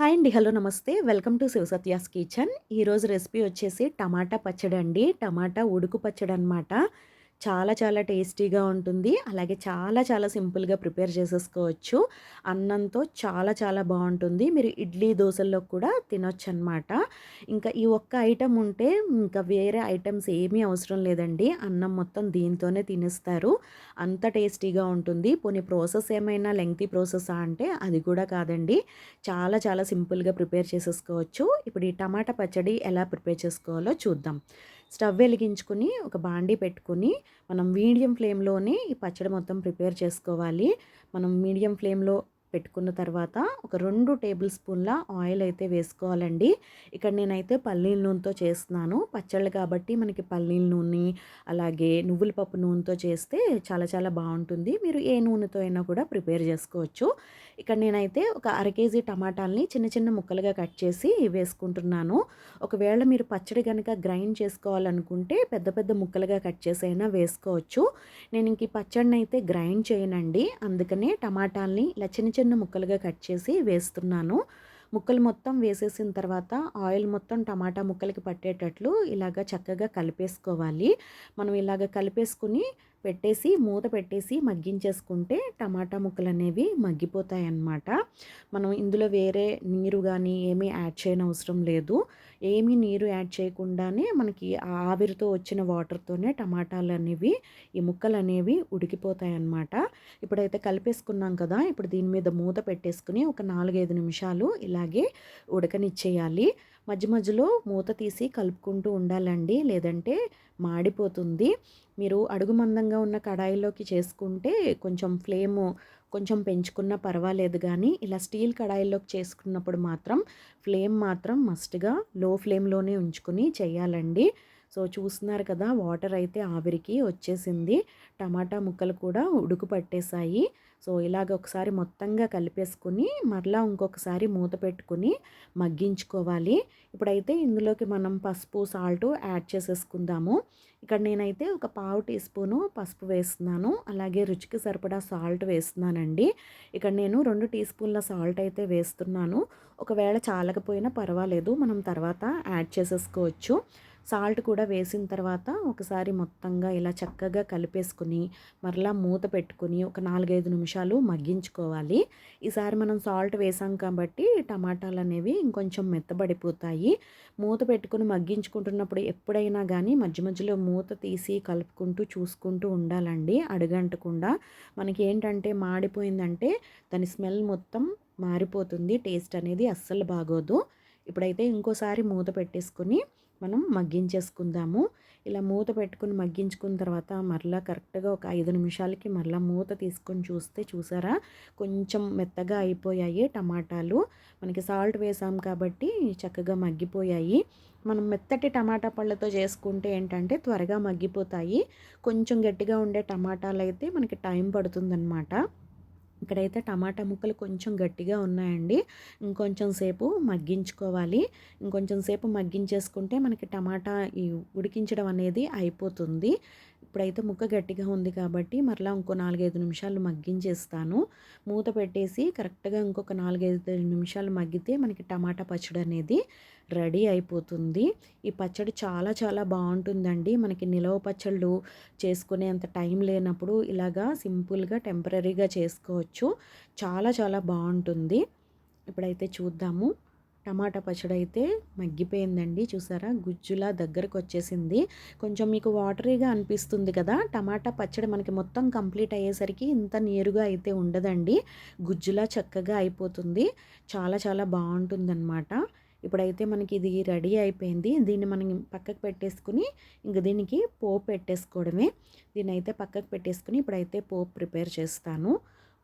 Hi అండి. Hello namaste. Welcome to Shivasatya's kitchen. ఈరోజు recipe వచ్చేసి టమాటా పచ్చడండి. టమాటా ఉడుకు పచ్చడనమాట. చాలా చాలా టేస్టీగా ఉంటుంది. అలాగే చాలా చాలా సింపుల్‌గా ప్రిపేర్ చేసేసుకోవచ్చు. అన్నంతో చాలా చాలా బావుంటుంది. మీరు ఇడ్లీ, దోసల్లో కూడా తినొచ్చనమాట. ఇంకా ఈ ఒక్క ఐటెమ్ ఉంటే ఇంకా వేరే ఐటెమ్స్ ఏమీ అవసరం లేదండి. అన్నం మొత్తం దీంతోనే తినేస్తారు. అంత టేస్టీగా ఉంటుంది. పోనీ ప్రాసెస్ ఏమైనా లెంగ్తీ ప్రాసెసా అంటే అది కూడా కాదండి. చాలా చాలా సింపుల్‌గా ప్రిపేర్ చేసేసుకోవచ్చు. ఇప్పుడు ఈ టమాటా పచ్చడి ఎలా ప్రిపేర్ చేసుకోవాలో చూద్దాం. స్టవ్ వెలిగించుకొని ఒక బాండీ పెట్టుకొని మనం మీడియం ఫ్లేమ్‌లోనే ఈ పచ్చడి మొత్తం ప్రిపేర్ చేసుకోవాలి. మనం మీడియం ఫ్లేమ్‌లో పెట్టుకున్న తర్వాత ఒక 2 టేబుల్ స్పూన్ల ఆయిల్ అయితే వేసుకోవాలండి. ఇక్కడ నేనైతే పల్లీల నూనెతో చేస్తున్నాను. పచ్చళ్ళు కాబట్టి మనకి పల్లీల నూనె, అలాగే నువ్వుల పప్పు నూనెతో చేస్తే చాలా చాలా బావుంటుంది. మీరు ఏ నూనెతో అయినా కూడా ప్రిపేర్ చేసుకోవచ్చు. ఇక్కడ నేనైతే ఒక అర కేజీ టమాటాలని చిన్న చిన్న ముక్కలుగా కట్ చేసి వేసుకుంటున్నాను. ఒకవేళ మీరు పచ్చడి గనక గ్రైండ్ చేసుకోవాలనుకుంటే పెద్ద పెద్ద ముక్కలుగా కట్ చేసి అయినా వేసుకోవచ్చు. నేను ఇంక ఈ పచ్చడినైతే గ్రైండ్ చేయనండి. అందుకనే టమాటాలని ఇలా చిన్న చిన్న ముక్కలుగా కట్ చేసి వేస్తున్నాను. ముక్కలు మొత్తం వేసేసిన తర్వాత ఆయిల్ మొత్తం టమాటా ముక్కలకి పట్టేటట్లు ఇలాగ చక్కగా కలిపేసుకోవాలి. మనం ఇలాగ కలిపేసుకుని పెట్టేసి మూత పెట్టేసి మగ్గించేసుకుంటే టమాటా ముక్కలనేవి మగ్గిపోతాయన్నమాట. మనం ఇందులో వేరే నీరు గానీ ఏమీ యాడ్ చేయనవసరం లేదు. ఏమీ నీరు యాడ్ చేయకుండానే మనకి ఆ ఆవిరితో వచ్చిన వాటర్‌తోనే టమాటాలనేవి, ఈ ముక్కలనేవి ఉడికిపోతాయన్నమాట. ఇప్పుడైతే కలిపేసుకున్నాం కదా! ఇప్పుడు దీని మీద మూత పెట్టేసుకొని ఒక 4, 5 నిమిషాలు ఇలాగే ఉడకనిచ్చేయాలి. మధ్య మధ్యలో మూత తీసి కలుపుకుంటూ ఉండాలండి. లేదంటే మాడిపోతుంది. మీరు అడుగు మందంగా ఉన్న కడాయిలోకి చేసుకుంటే కొంచెం ఫ్లేము కొంచెం పెంచుకున్నా పర్వాలేదు గానీ, ఇలా స్టీల్ కడాయిల్లోకి చేసుకున్నప్పుడు మాత్రం ఫ్లేమ్ మాత్రం మస్ట్‌గా లో ఫ్లేమ్‌లోనే ఉంచుకొని చేయాలండి. సో, చూస్తున్నారు కదా! వాటర్ అయితే ఆవిరికి వచ్చేసింది. టమాటా ముక్కలు కూడా ఉడుకు పట్టేసాయి. సో, ఇలాగ ఒకసారి మొత్తంగా కలిపేసుకొని మరలా ఇంకొకసారి మూత పెట్టుకొని మగ్గించుకోవాలి. ఇప్పుడైతే ఇందులోకి మనం పసుపు, సాల్టు యాడ్ చేసేసుకుందాము. ఇక్కడ నేనైతే ఒక పావు టీ స్పూను పసుపు వేస్తున్నాను. అలాగే రుచికి సరిపడా సాల్ట్ వేస్తున్నానండి. ఇక్కడ నేను 2 టీ స్పూన్ల సాల్ట్ అయితే వేస్తున్నాను. ఒకవేళ చాలకపోయినా పర్వాలేదు. మనం తర్వాత యాడ్ చేసేసుకోవచ్చు. సాల్ట్ కూడా వేసిన తర్వాత ఒకసారి మొత్తంగా ఇలా చక్కగా కలిపేసుకొని మరలా మూత పెట్టుకొని ఒక 4, 5 నిమిషాలు మగ్గించుకోవాలి. ఈసారి మనం సాల్ట్ వేసాం కాబట్టి టమాటాలనేవి ఇంకొంచెం మెత్తబడిపోతాయి. మూత పెట్టుకొని మగ్గించుకుంటున్నప్పుడు ఎప్పుడైనా కానీ మధ్య మధ్యలో మూత తీసి కలుపుకుంటూ చూసుకుంటూ ఉండాలండి. అడుగంటకుండా. మనకి ఏంటంటే మాడిపోయిందంటే దాని స్మెల్ మొత్తం మారిపోతుంది. టేస్ట్ అనేది అస్సలు బాగోదు. ఇప్పుడైతే ఇంకోసారి మూత పెట్టేసుకొని మనం మగ్గించేసుకుందాము. ఇలా మూత పెట్టుకొని మగ్గించుకున్న తర్వాత మరలా కరెక్ట్‌గా ఒక 5 నిమిషాలకి మరలా మూత తీసుకొని చూస్తే చూసారా కొంచెం మెత్తగా అయిపోయాయి టమాటాలు. మనకి సాల్ట్ వేసాం కాబట్టి చక్కగా మగ్గిపోయాయి. మనం మెత్తటి టమాటా పళ్ళతో చేసుకుంటే ఏంటంటే త్వరగా మగ్గిపోతాయి. కొంచెం గట్టిగా ఉండే టమాటాలైతే మనకి టైం పడుతుందనమాట. ఇక్కడైతే టమాటా ముక్కలు కొంచెం గట్టిగా ఉన్నాయండి. ఇంకొంచెం సేపు మగ్గించుకోవాలి. ఇంకొంచెం సేపు మగ్గించేసుకుంటే మనకి టమాటా ఈ ఉడికించడం అనేది అయిపోతుంది. ఇప్పుడైతే ముక్క గట్టిగా ఉంది కాబట్టి మరలా ఇంకో 4, 5 నిమిషాలు మగ్గించేస్తాను. మూత పెట్టేసి కరెక్ట్‌గా ఇంకొక 4, 5 నిమిషాలు మగ్గితే మనకి టమాటా పచ్చడి అనేది రెడీ అయిపోతుంది. ఈ పచ్చడి చాలా చాలా బావుంటుందండి. మనకి నిలవ పచ్చళ్ళు చేసుకునేంత టైం లేనప్పుడు ఇలాగా సింపుల్‌గా టెంపరరీగా చేసుకోవచ్చు. చాలా చాలా బావుంటుంది. ఇప్పుడైతే చూద్దాము. టమాటా పచ్చడైతే మగ్గిపోయిందండి. చూసారా గుజ్జులా దగ్గరకొచ్చేసింది. కొంచెం మీకు వాటరీగా అనిపిస్తుంది కదా! టమాటా పచ్చడి మనకి మొత్తం కంప్లీట్ అయ్యేసరికి ఇంత నీరుగా అయితే ఉండదండి. గుజ్జులా చక్కగా అయిపోతుంది. చాలా చాలా బావుంటుందనమాట. ఇప్పుడైతే మనకి ఇది రెడీ అయిపోయింది. దీన్ని మనం పక్కకు పెట్టేసుకొని ఇంక దీనికి పోపు పెట్టేసుకోవడమే. దీన్నైతే పక్కకు పెట్టేసుకొని ఇప్పుడైతే పోపు ప్రిపేర్ చేస్తాను.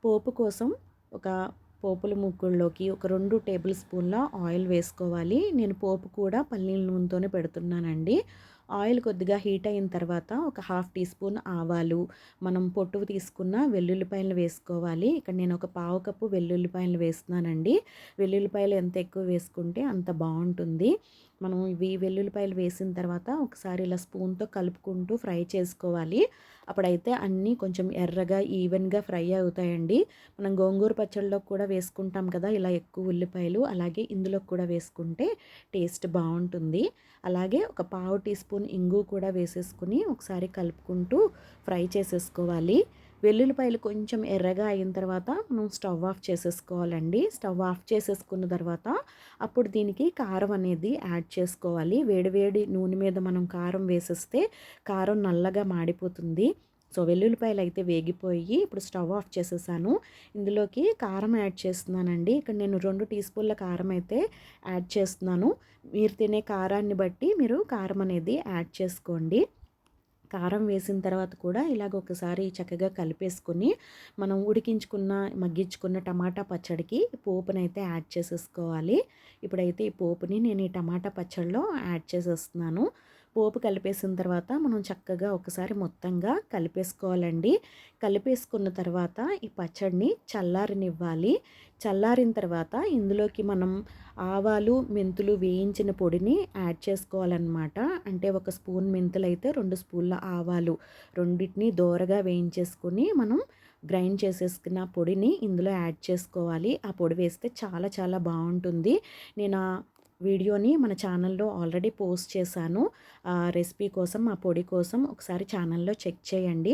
పోపు కోసం ఒక పోపుల ముక్కుల్లోకి ఒక 2 టేబుల్ స్పూన్ల ఆయిల్ వేసుకోవాలి. నేను పోపు కూడా పల్లీల నూనెతోనే పెడుతున్నానండి. ఆయిల్ కొద్దిగా హీట్ అయిన తర్వాత ఒక హాఫ్ టీ స్పూన్ ఆవాలు, మనం పొట్టువి తీసుకున్న వెల్లుల్లిపాయలు వేసుకోవాలి. ఇక్కడ నేను ఒక పావు కప్పు వెల్లుల్లిపాయలు వేస్తున్నానండి. వెల్లుల్లిపాయలు ఎంత ఎక్కువ వేసుకుంటే అంత బాగుంటుంది. మనం ఇవి వెల్లుల్లిపాయలు వేసిన తర్వాత ఒకసారి ఇలా స్పూన్తో కలుపుకుంటూ ఫ్రై చేసుకోవాలి. అప్పుడైతే అన్నీ కొంచెం ఎర్రగా ఈవెన్గా ఫ్రై అవుతాయండి. మనం గోంగూర పచ్చడిలో కూడా వేసుకుంటాం కదా ఇలా ఎక్కువ ఉల్లిపాయలు, అలాగే ఇందులో కూడా వేసుకుంటే టేస్ట్ బాగుంటుంది. అలాగే ఒక పావు టీ స్పూన్ ఇంగు కూడా వేసేసుకుని ఒకసారి కలుపుకుంటూ ఫ్రై చేసేసుకోవాలి. వెల్లుల్లిపాయలు కొంచెం ఎర్రగా అయిన తర్వాత మనం స్టవ్ ఆఫ్ చేసేసుకోవాలండి. స్టవ్ ఆఫ్ చేసేసుకున్న తర్వాత అప్పుడు దీనికి కారం అనేది యాడ్ చేసుకోవాలి. వేడివేడి నూనె మీద మనం కారం వేసేస్తే కారం నల్లగా మాడిపోతుంది. సో వెల్లుల్లిపాయలు అయితే వేగిపోయి ఇప్పుడు స్టవ్ ఆఫ్ చేసేసాను. ఇందులోకి కారం యాడ్ చేస్తున్నానండి. ఇక్కడ నేను 2 టీ స్పూన్ల కారం అయితే యాడ్ చేస్తున్నాను. మీరు తినే కారాన్ని బట్టి మీరు కారం అనేది యాడ్ చేసుకోండి. కారం వేసిన తర్వాత కూడా ఇలాగ ఒకసారి చక్కగా కలిపేసుకొని మనం ఉడికించుకున్న మగ్గించుకున్న టమాటా పచ్చడికి పోపునైతే యాడ్ చేసేసుకోవాలి. ఇప్పుడైతే ఈ పోపుని నేను ఈ టమాటా పచ్చడిలో యాడ్ చేసేస్తున్నాను. పోపు కలిపేసిన తర్వాత మనం చక్కగా ఒకసారి మొత్తంగా కలిపేసుకోవాలండి. కలిపేసుకున్న తర్వాత ఈ పచ్చడిని చల్లారనివ్వాలి. చల్లారిన తర్వాత ఇందులోకి మనం ఆవాలు, మెంతులు వేయించిన పొడిని యాడ్ చేసుకోవాలన్నమాట. అంటే ఒక స్పూన్ మెంతులైతే 2 స్పూన్ల ఆవాలు రెండిటిని దోరగా వేయించేసుకొని మనం గ్రైండ్ చేసేసుకున్న పొడిని ఇందులో యాడ్ చేసుకోవాలి. ఆ పొడి వేస్తే చాలా చాలా బాగుంటుంది. నేను ఆ వీడియోని మన ఛానల్లో ఆల్రెడీ పోస్ట్ చేశాను. ఆ రెసిపీ కోసం, ఆ పొడి కోసం ఒకసారి ఛానల్లో చెక్ చేయండి.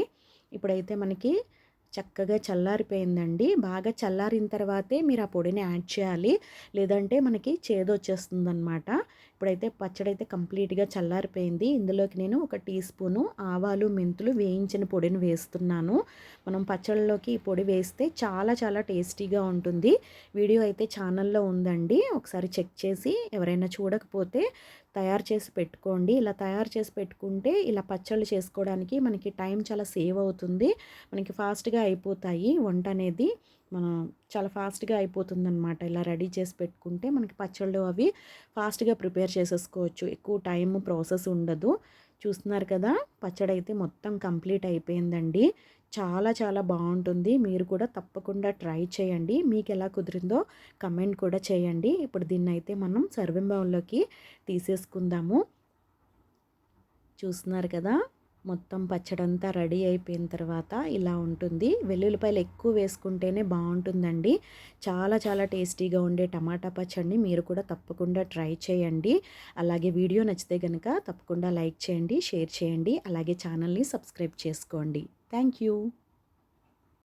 ఇప్పుడైతే మనకి చక్కగా చల్లారిపోయిందండి. బాగా చల్లారిన తర్వాతే మీరు ఆ పొడిని యాడ్ చేయాలి. లేదంటే మనకి చేదొచ్చేస్తుందనమాట. ఇప్పుడైతే పచ్చడైతే కంప్లీట్‌గా చల్లారిపోయింది. ఇందులోకి నేను ఒక టీ స్పూను ఆవాలు, మెంతులు వేయించిన పొడిని వేస్తున్నాను. మనం పచ్చళ్ళలోకి ఈ పొడి వేస్తే చాలా చాలా టేస్టీగా ఉంటుంది. వీడియో అయితే ఛానల్లో ఉందండి. ఒకసారి చెక్ చేసి ఎవరైనా చూడకపోతే తయారు చేసి పెట్టుకోండి. ఇలా తయారు చేసి పెట్టుకుంటే ఇలా పచ్చళ్ళు చేసుకోవడానికి మనకి టైం చాలా సేవ్ అవుతుంది. మనకి ఫాస్ట్‌గా అయిపోతాయి వంట అనేది. మనం చాలా ఫాస్ట్‌గా అయిపోతుందనమాట. ఇలా రెడీ చేసి పెట్టుకుంటే మనకి పచ్చళ్ళు అవి ఫాస్ట్‌గా ప్రిపేర్ చేసేసుకోవచ్చు. ఎక్కువ టైం ప్రాసెస్ ఉండదు. చూస్తున్నారు కదా! పచ్చడైతే మొత్తం కంప్లీట్ అయిపోయిందండి. చాలా చాలా బాగుంటుంది. మీరు కూడా తప్పకుండా ట్రై చేయండి. మీకు ఎలా కుదిరిందో కమెంట్ కూడా చేయండి. ఇప్పుడు దీన్నైతే మనం సర్వింగ్ బౌల్‌లోకి తీసేసుకుందాము. చూస్తున్నారు కదా! మొత్తం పచ్చడంతా రెడీ అయిపోయిన తర్వాత ఇలా ఉంటుంది. వెల్లుల్లిపాయలు ఎక్కువ వేసుకుంటేనే బాగుంటుందండి. చాలా చాలా టేస్టీగా ఉండే టమాటా పచ్చడిని మీరు కూడా తప్పకుండా ట్రై చేయండి. అలాగే వీడియో నచ్చితే గనుక తప్పకుండా లైక్ చేయండి, షేర్ చేయండి. అలాగే ఛానల్ని సబ్స్క్రైబ్ చేసుకోండి. Thank you.